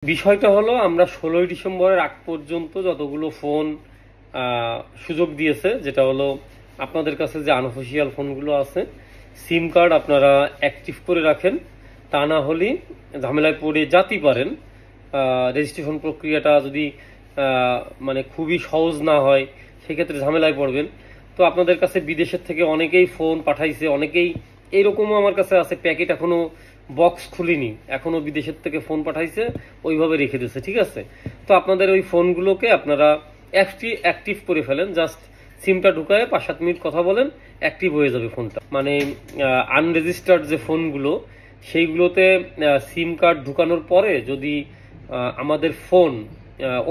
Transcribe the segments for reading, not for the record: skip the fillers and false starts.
বিষয়টা হলো আমরা 16ই ডিসেম্বরের আগ পর্যন্ত যতগুলো ফোন সুযোগ দিয়েছে, যেটা হলো আপনাদের কাছে যে আনঅফিসিয়াল ফোনগুলো আছে সিম কার্ড আপনারা অ্যাক্টিভ করে রাখেন, তা না হলে ঝামেলায় পড়ে যেতেই পারেন। রেজিস্ট্রেশন প্রক্রিয়াটা যদি মানে খুবই সহজ না হয় সেক্ষেত্রে ঝামেলায় পড়বেন। তো আপনাদের কাছে বিদেশের থেকে অনেকেই ফোন পাঠাইছে, অনেকেই এইরকমও আমার কাছে আছে প্যাকেট এখনো বক্স খুলিনি, এখনো বিদেশের থেকে ফোন পাঠাইছে ওইভাবে রেখে দিয়েছে, ঠিক আছে। তো আপনাদের ওই ফোনগুলোকে আপনারা অ্যাক্টিভ করে ফেলেন, জাস্ট সিমটা ঢুকায় 5-7 মিনিট কথা বলেন, অ্যাক্টিভ হয়ে যাবে ফোনটা। মানে আনরেজিস্টার্ড যে ফোনগুলো সেইগুলোতে সিম কার্ড ঢুকানোর পরে যদি আমাদের ফোন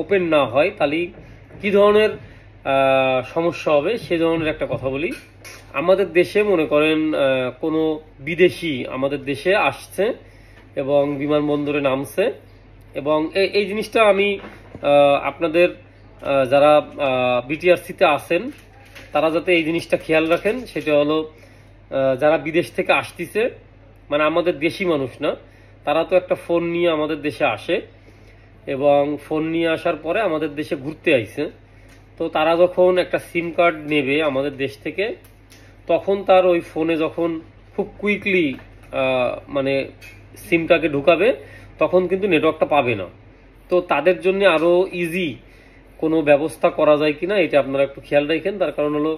ওপেন না হয় তাহলে কি ধরনের সমস্যা হবে সে ধরনের একটা কথা বলি। আমাদের দেশে মনে করেন কোনো বিদেশি আমাদের দেশে আসছে এবং বিমানবন্দরে নামছে, এবং এই জিনিসটা আমি আপনাদের যারা বিটিআরসিতে আছেন তারা যাতে এই জিনিসটা খেয়াল রাখেন। সেটা হলো যারা বিদেশ থেকে আসতেছে, মানে আমাদের দেশি মানুষ না, তারা তো একটা ফোন নিয়ে আমাদের দেশে আসে এবং ফোন নিয়ে আসার পরে আমাদের দেশে ঘুরতে আইছে। তো তারা যখন একটা সিম কার্ড নেবে আমাদের দেশ থেকে, তখন তার ওই ফোনে যখন খুব কুইকলি মানে সিমটাকে ঢুকাবে তখন কিন্তু নেটওয়ার্কটা পাবে না। তো তাদের জন্য আরো ইজি কোনো ব্যবস্থা করা যায় কিনা এটা আপনারা একটু খেয়াল রাখেন। তার কারণ হলো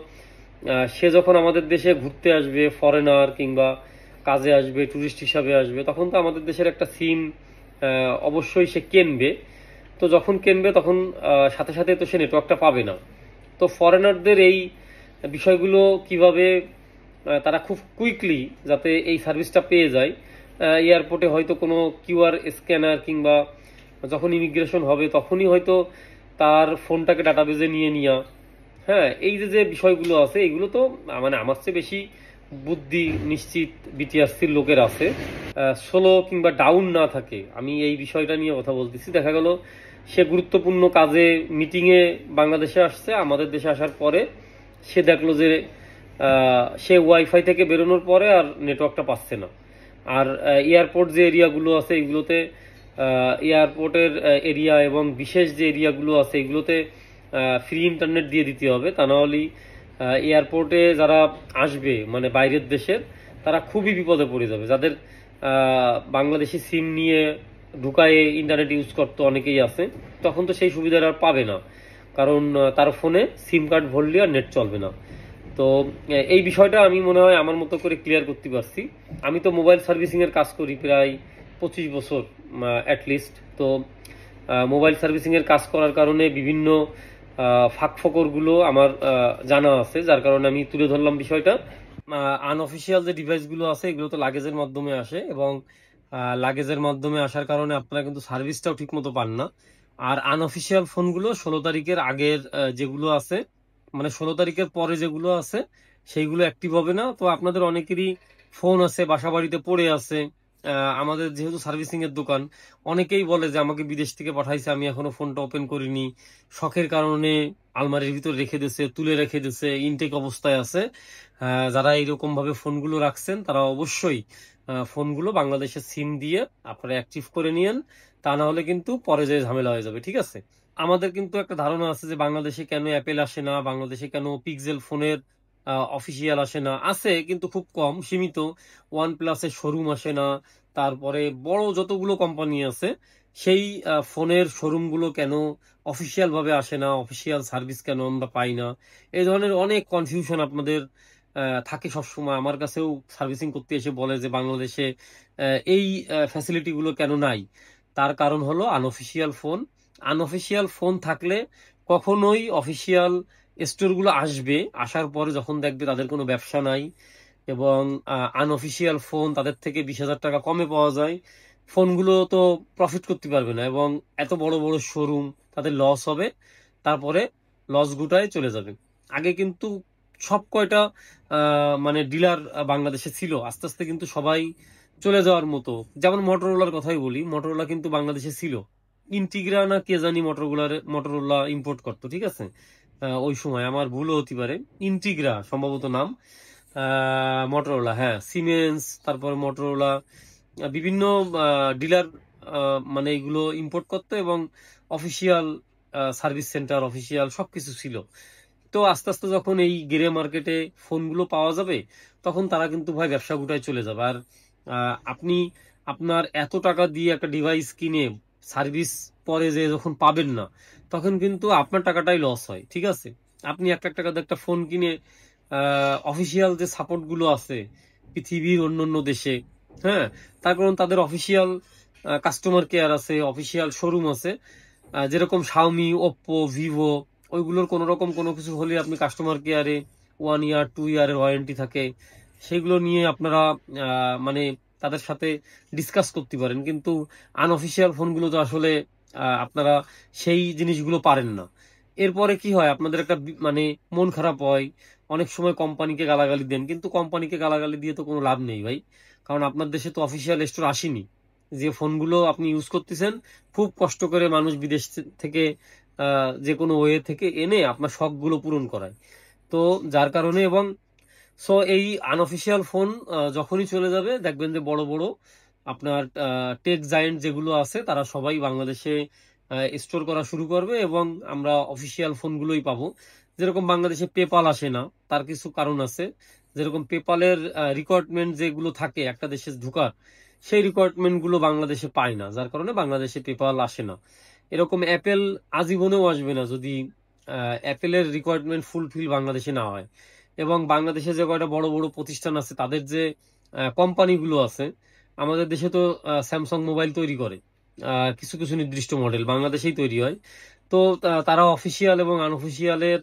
সে যখন আমাদের দেশে ঘুরতে আসবে, ফরেনার কিংবা কাজে আসবে, ট্যুরিস্ট হিসাবে আসবে, তখন তো আমাদের দেশের একটা সিম অবশ্যই সে কিনবে। তো যখন কিনবে তখন সাথে সাথে তো সে নেটওয়ার্কটা পাবে না। তো ফরেনারদের এই বিষয়গুলো কিভাবে তারা খুব কুইকলি যাতে এই সার্ভিসটা পেয়ে যায়, এয়ারপোর্টে হয়তো কোনো কিউআর স্ক্যানার কিংবা যখন ইমিগ্রেশন হবে তখনই হয়তো তার ফোনটাকে ডাটাবেজে নিয়ে নেওয়া, হ্যাঁ, এই যে যে বিষয়গুলো আছে এগুলো তো মানে আমার চেয়ে বেশি বুদ্ধি নিশ্চিত বিটিআরসির লোকের আছে। সোলো কিংবা ডাউন না থাকে, আমি এই বিষয়টা নিয়ে কথা বলতেছি। দেখা গেল সে গুরুত্বপূর্ণ কাজে মিটিংয়ে বাংলাদেশে আসছে, আমাদের দেশে আসার পরে সে দেখলো যে সে ওয়াইফাই থেকে বেরোনোর পরে আর নেটওয়ার্কটা পাচ্ছে না। আর এয়ারপোর্ট যে এরিয়াগুলো আছে এগুলোতে এয়ারপোর্টের এরিয়া এবং বিশেষ যে এরিয়াগুলো আছে এগুলোতে ফ্রি ইন্টারনেট দিয়ে দিতে হবে, তা না হলে এয়ারপোর্টে যারা আসবে মানে বাইরের দেশের তারা খুবই বিপদে পড়ে যাবে। যাদের বাংলাদেশি সিম নিয়ে ঢুকায় ইন্টারনেট ইউজ করতে অনেকেই আছে, তখন তো সেই সুবিধাটা আর পাবে না, কারণ তার ফোনে সিম কার্ড ভরলে আর নেট চলবে না। তো এই বিষয়টা আমি মনে হয় আমার মতো করে ক্লিয়ার করতে পারছি। আমি তো মোবাইল সার্ভিসিং এর কাজ করি প্রায় 25 বছর অ্যাটলিস্ট। তো মোবাইল সার্ভিসিং এর কাজ করার কারণে বিভিন্ন ফাঁকফোকরগুলো আমার জানা আছে, যার কারণে আমি তুলে ধরলাম বিষয়টা। আনঅফিসিয়াল যে ডিভাইসগুলো আছে এগুলো তো লাগেজের মাধ্যমে আসে, এবং লাগেজের মাধ্যমে আসার কারণে আপনারা কিন্তু সার্ভিসটাও ঠিক মতো পান না। আর আনঅফিসিয়াল ফোনগুলো 16 তারিখের আগের যেগুলো আছে, মানে 16 তারিখের পরে যেগুলো আছে সেইগুলো অ্যাক্টিভ হবে না। তো আপনাদের অনেকেরই ফোন আছে বাসা বাড়িতে পড়ে আছে। আমাদের যেহেতু সার্ভিসিং এর দোকান, অনেকেই বলে যে আমাকে বিদেশ থেকে পাঠাইছে, আমি এখনো ফোনটা ওপেন করিনি, শখের কারণে আলমারির ভিতর রেখে দিয়েছে, তুলে রেখে দিয়েছে, ইনটেক অবস্থায় আছে। যারা এইরকম ভাবে ফোনগুলো রাখছেন তারা অবশ্যই ফোনগুলো বাংলাদেশের সিম দিয়ে আপনারা অ্যাক্টিভ করে নিয়েন, তা না হলে কিন্তু পরে যে ঝামেলা হয়ে যাবে, ঠিক আছে। আমাদের কিন্তু একটা ধারণা আছে যে বাংলাদেশে কেন অ্যাপেল আসে না, বাংলাদেশে কেন পিক্সেল ফোনের অফিসিয়াল আসে না, আছে কিন্তু খুব কম সীমিত। ওয়ান প্লাসের শোরুম আসে না, তারপরে বড় যতগুলো কোম্পানি আছে সেই ফোনের শোরুমগুলো কেন অফিসিয়াল ভাবে আসে না, অফিসিয়াল সার্ভিস কেন আমরা পাই না, এই ধরনের অনেক কনফিউশন আপনাদের থাকে সবসময়। আমার কাছেও সার্ভিসিং করতে এসে বলে যে বাংলাদেশে এই ফ্যাসিলিটি গুলো কেন নাই। তার কারণ হলো আনঅফিসিয়াল ফোন। আনঅফিসিয়াল ফোন থাকলে কখনোই অফিসিয়াল স্টোরগুলো আসবে, আসার পরে যখন দেখবে তাদের কোনো ব্যবসা নাই এবং আনঅফিসিয়াল ফোন তাদের থেকে 20,000 টাকা কমে পাওয়া যায়, ফোনগুলো তো প্রফিট করতে পারবে না এবং এত বড় বড় শোরুম তাদের লস হবে, তারপরে লস গুটায় চলে যাবে। আগে কিন্তু সব কয়টা মানে ডিলার বাংলাদেশে ছিল, আস্তে আস্তে কিন্তু সবাই চলে যাওয়ার মতো। যেমন মোটরোলার কথাই বলি, মোটরোলা কিন্তু বাংলাদেশে ছিল, ইন্টিগ্রা না কে জানি মোটরোলা ইম্পোর্ট করতো, ঠিক আছে। ওই সময় আমার ভুলও হতে পারে, ইন্টিগ্রা সম্ভবত নাম, মোটরোলা, হ্যাঁ, সিমেন্স, তারপর মোটরোলা, বিভিন্ন ডিলার মানে এগুলো ইম্পোর্ট করতো এবং অফিসিয়াল সার্ভিস সেন্টার অফিসিয়াল সবকিছু ছিল। তো আস্তে আস্তে যখন এই গ্রে মার্কেটে ফোনগুলো পাওয়া যাবে তখন তারা কিন্তু ভাই ব্যবসা গুটায় চলে যাবে। আর আপনি আপনার এত টাকা দিয়ে একটা ডিভাইস কিনে সার্ভিস পরে যে যখন পাবেন না তখন কিন্তু আপনার টাকাটাই লস হয়। ঠিক আছে, আপনি 1 লাখ টাকা দিয়ে একটা ফোন কিনে অফিসিয়াল যে সাপোর্ট গুলো আছে পৃথিবীর অন্যান্য দেশে, হ্যাঁ, তার কারণ তাদের অফিসিয়াল কাস্টমার কেয়ার আছে, অফিসিয়াল শোরুম আছে, যেরকম শাওমি, ওপ্পো, ভিভো, ওইগুলোর কোনো রকম কোনো কিছু হলে আপনি কাস্টমার কেয়ারে 1 ইয়ার 2 ইয়ারের ওয়ারেন্টি থাকে, সেগুলো নিয়ে আপনারা মানে তাদের সাথে ডিসকাস করতে পারেন। কিন্তু আনঅফিসিয়াল ফোনগুলো তো আসলে আপনারা সেই জিনিসগুলো পারেন না। এরপরে কি হয়, আপনাদের একটা মানে মন খারাপ হয়, অনেক সময় কোম্পানিকে গালাগালি দেন, কিন্তু কোম্পানিকে গালাগালি দিয়ে তো কোনো লাভ নেই ভাই, কারণ আপনার দেশে তো অফিসিয়াল স্টোর আসেনি। যে ফোনগুলো আপনি ইউজ করতেছেন খুব কষ্ট করে মানুষ বিদেশ থেকে যে কোনো ওয়ে থেকে এনে আপনার শখগুলো পূরণ করায়। তো যার কারণে এবং সো এই আনঅফিসিয়াল ফোন যখনই চলে যাবে দেখবেন যে বড় বড় আপনার টেক জায়েন্ট যেগুলো আছে তারা সবাই বাংলাদেশে স্টোর করা শুরু করবে এবং আমরা অফিসিয়াল ফোনগুলোই পাবো। যেরকম বাংলাদেশে পেপাল আসে না, তার কিছু কারণ আছে। যেরকম পেপালের রিকোয়ারমেন্ট যেগুলো থাকে একটা দেশে ঢোকার, সেই রিকোয়ারমেন্ট গুলো বাংলাদেশে পায় না, যার কারণে বাংলাদেশে পেপাল আসে না। এরকম অ্যাপেল আজীবনেও আসবে না যদি অ্যাপেলের রিকোয়ারমেন্ট ফুলফিল বাংলাদেশে না হয়। এবং বাংলাদেশে যে কয়টা বড় বড় প্রতিষ্ঠান আছে তাদের যে কোম্পানিগুলো আছে, আমাদের দেশে তো স্যামসাং মোবাইল তৈরি করে, কিছু কিছু নির্দিষ্ট মডেল বাংলাদেশেই তৈরি হয়। তো তারা অফিসিয়াল এবং আনঅফিসিয়ালের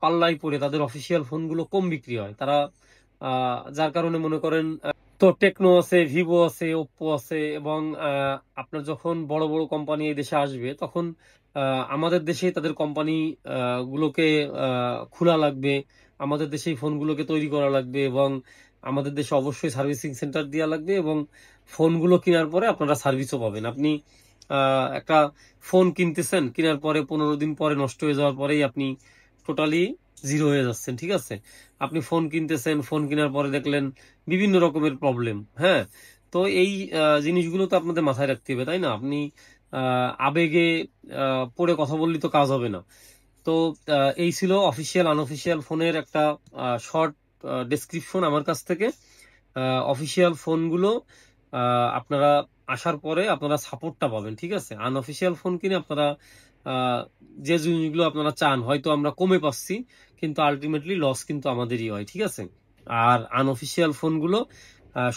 পাল্লাই পড়ে তাদের অফিসিয়াল ফোনগুলো কম বিক্রি হয়। তারা যার কারণে মনে করেন তো টেকনো আছে, ভিভো আছে, ওপ্পো আছে, এবং আপনার যখন বড় বড় কোম্পানি এই দেশে আসবে তখন আমাদের দেশেই তাদের কোম্পানি গুলোকে খোলা লাগবে, আমাদের দেশেই ফোনগুলোকে তৈরি করা লাগবে, এবং আমাদের দেশে অবশ্যই সার্ভিসিং সেন্টার দেওয়া লাগবে, এবং ফোনগুলো কেনার পরে আপনারা সার্ভিসও পাবেন। আপনি একটা ফোন কিনতেছেন, কেনার পরে 15 দিন পরে নষ্ট হয়ে যাওয়ার পরেই আপনি টোটালি জিরো হয়ে যাচ্ছেন। ঠিক আছে, আপনি ফোন কিনতেছেন, ফোন কেনার পরে দেখলেন বিভিন্ন রকমের প্রবলেম। হ্যাঁ, তো এই জিনিসগুলো তো আপনাদের মাথায় রাখতে হবে, তাই না? আপনি আবেগে পড়ে কথা বললে তো কাজ হবে না। তো এই ছিল অফিসিয়াল আনঅফিসিয়াল ফোনের একটা শর্ট ডেসক্রিপশন আমার কাছ থেকে। অফিসিয়াল ফোনগুলো আপনারা আসার পরে আপনারা সাপোর্টটা পাবেন। ঠিক আছে, আনঅফিসিয়াল ফোন কিনে আপনারা যে জিনিসগুলো আপনারা চান হয়তো আমরা কমে পাচ্ছি, কিন্তু আলটিমেটলি লস কিন্তু আমাদেরই হয়। ঠিক আছে, আর আনঅফিসিয়াল ফোনগুলো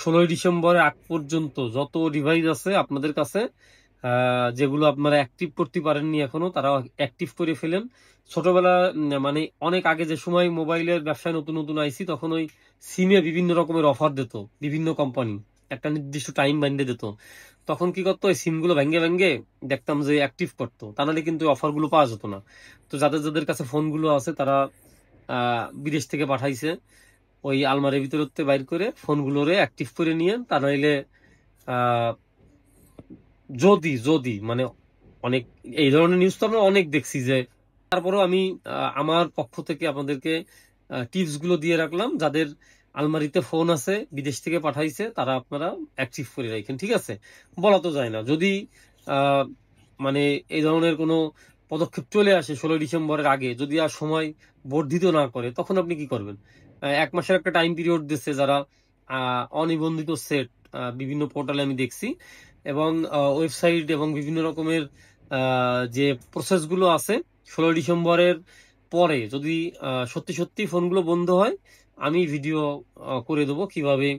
16ই ডিসেম্বরের আগ পর্যন্ত যত ডিভাইস আছে আপনাদের কাছে যেগুলো আপনারা অ্যাক্টিভ করতে পারেননি এখনো, তারা অ্যাক্টিভ করে ফেলেন। ছোটবেলা মানে অনেক আগে যে সময় মোবাইলের ব্যবসায় নতুন নতুন আইসি, তখন ওই সিমে বিভিন্ন রকমের অফার দিত বিভিন্ন কোম্পানি, একটা নির্দিষ্ট টাইম বাইন্ডে দিত। তখন কি করতো, ওই সিমগুলো ভেঙ্গে ভেঙ্গে দেখতাম যে অ্যাক্টিভ করতো, তা নাহলে কিন্তু অফারগুলো পাওয়া যেত না। তো যাদের যাদের কাছে ফোনগুলো আছে তারা বিদেশ থেকে পাঠাইছে, ওই আলমারির ভিতরতে বাইর করে ফোনগুলোরে অ্যাক্টিভ করে নিয়ে, তা নাইলে যদি যদি মানে অনেক এই ধরনের নিউজ তো আমরা অনেক দেখছি যে, তারপরেও আমি আমার পক্ষ থেকে আপনাদেরকে টিপস গুলো দিয়ে রাখলাম। যাদের আলমারিতে ফোন আছে বিদেশ থেকে পাঠাইছে তারা আপনারা অ্যাক্টিভ করে রাখেন। ঠিক আছে, বলা তো যায় না, যদি মানে এই ধরনের কোনো পদক্ষেপ চলে আসে 16ই ডিসেম্বরের আগে, যদি আর সময় বর্ধিত না করে, তখন আপনি কি করবেন? 1 মাসের একটা টাইম পিরিয়ড দিচ্ছে যারা অনিবন্ধিত সেট বিভিন্ন পোর্টালে আমি দেখছি, এবং ওয়েবসাইট এবং বিভিন্ন রকমের যে প্রসেসগুলো আছে 16ই ডিসেম্বরের পরে যদি সত্যি সত্যি ফোনগুলো বন্ধ হয়, আমি ভিডিও করে দেবো কিভাবে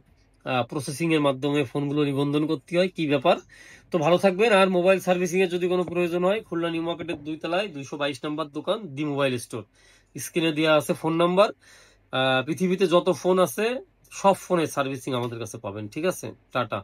প্রসেসিং এর মাধ্যমে ফোনগুলো নিবন্ধন করতে হয়, কি ব্যাপার। তো ভালো থাকবেন। আর মোবাইল সার্ভিসিং এর যদি কোনো প্রয়োজন হয়, খুলনা নিউ মার্কেটের 2 তলায় 222 নম্বর দোকান দি মোবাইল স্টোর, স্ক্রিনে দেওয়া আছে ফোন নাম্বার। পৃথিবীতে যত ফোন আছে সব ফোনের সার্ভিসিং আমাদের কাছে পাবেন। ঠিক আছে, টাটা।